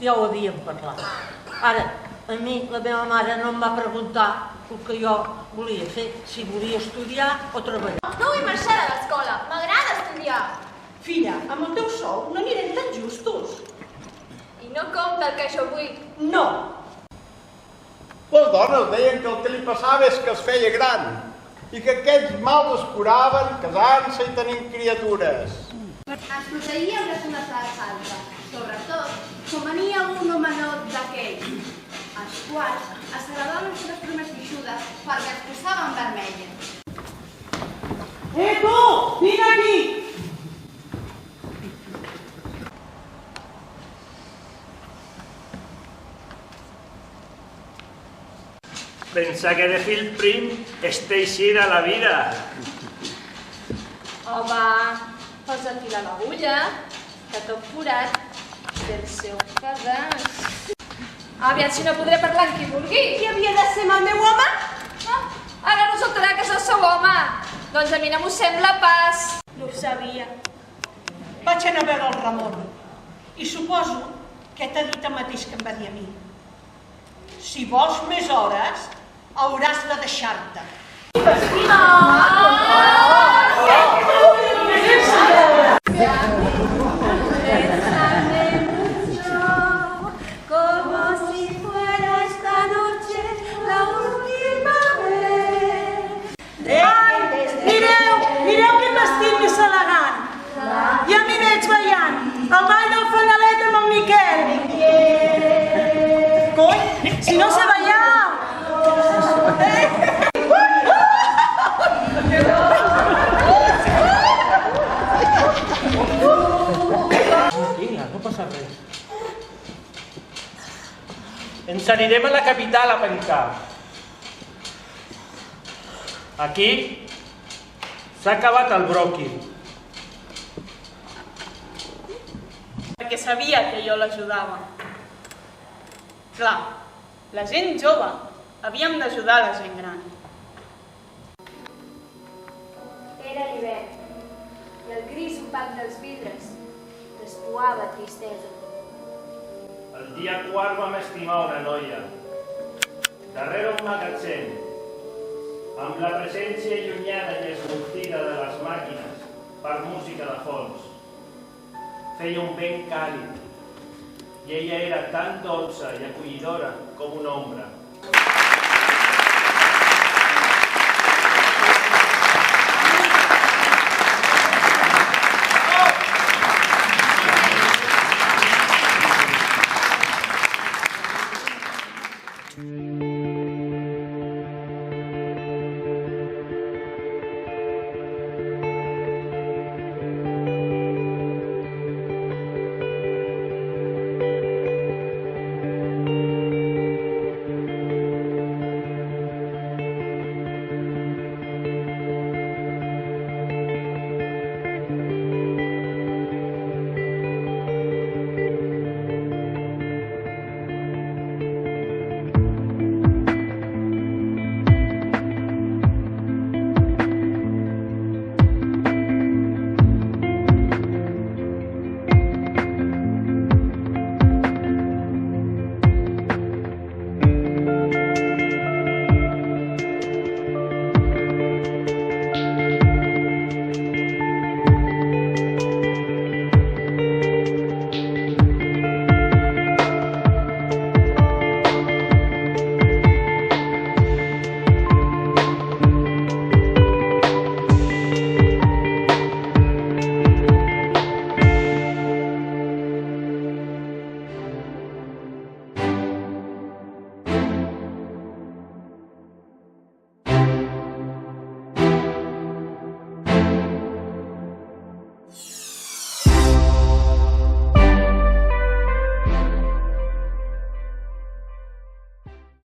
ja ho havíem parlat. Ara, a mi la meva mare no em va preguntar el que jo volia fer, si volia estudiar o treballar. No vull marxar de l'escola, m'agrada estudiar. Filla, amb el teu sou no anirem tan justos. I no compta el que jo vull. No. Les dones deien que el que li passava és que es feia gran i que aquests mals es curaven casant-se i tenint criatures. Ens protegíem les unes de les altres, sobretot quan venia un homenot d'aquells, els quals es agradaven les seves primeres guixudes perquè es posaven vermelles. Tu! Vine aquí! Pensa que de fil prim és teixida la vida. Home, posa fil a l'agulla, que tot forat del seu pedaç. Aviat, si no podré parlar amb qui vulgui. Qui havia de ser amb el meu home? Ah, ara resultarà que sou seu home. Doncs a mi no m'ho sembla pas. No ho sabia. Vaig anar a veure el Ramon i suposo que t'ha dit el mateix que em va dir a mi. Si vols més hores, hauràs de deixar-te. Mireu quin vestit més elegant. Ja m'hi veig ballant. El ball del fanalet amb el Miquel. Cony, si no sé ballar. Vinga, no passa res. Ens anirem a la capital a pencar. Aquí s'ha acabat el bròquil. Perquè sabia que jo l'ajudava. Clar, la gent jove havíem d'ajudar la gent gran. Era l'hivern i el gris opac dels vidres despoava tristesa. El dia quart vam estimar una noia, darrere un magatzem, amb la presència llunyana i esmortida de les màquines per música de fons. Feia un vent càlid i ella era tan dolça i acollidora com una ombra.